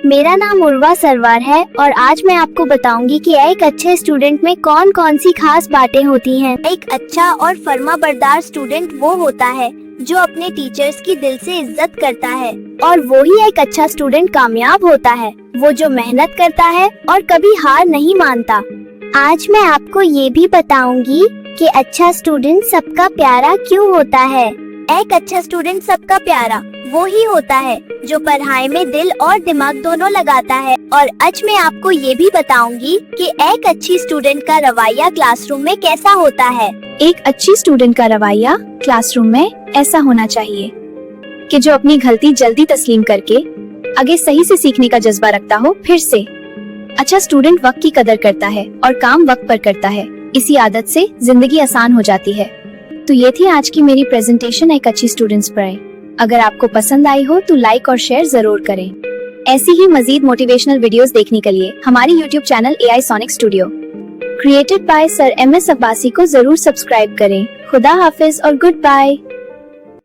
मेरा नाम उर्वा सरवार है और आज मैं आपको बताऊंगी कि एक अच्छे स्टूडेंट में कौन कौन सी खास बातें होती हैं। एक अच्छा और फर्माबरदार स्टूडेंट वो होता है जो अपने टीचर्स की दिल से इज्जत करता है, और वो ही एक अच्छा स्टूडेंट कामयाब होता है, वो जो मेहनत करता है और कभी हार नहीं मानता। आज मैं आपको ये भी बताऊंगी कि अच्छा स्टूडेंट सबका प्यारा क्यों होता है। एक अच्छा स्टूडेंट सबका प्यारा वो ही होता है जो पढ़ाई में दिल और दिमाग दोनों लगाता है। और आज मैं आपको ये भी बताऊंगी कि एक अच्छी स्टूडेंट का रवैया क्लासरूम में कैसा होता है। एक अच्छी स्टूडेंट का रवैया क्लासरूम में ऐसा होना चाहिए कि जो अपनी गलती जल्दी तस्लीम करके आगे सही से सीखने का जज्बा रखता हो। फिर से अच्छा स्टूडेंट वक्त की कदर करता है और काम वक्त पर करता है। इसी आदत से जिंदगी आसान हो जाती है। तो ये थी आज की मेरी प्रेजेंटेशन एक अच्छी स्टूडेंट्स पर। अगर आपको पसंद आई हो तो लाइक और शेयर जरूर करें। ऐसी ही मजीद मोटिवेशनल वीडियोस देखने के लिए हमारी YouTube channel AI Sonic Studio created by sir MS Abbasi को जरूर सब्सक्राइब करें। खुदा हाफिज और गुड बाय।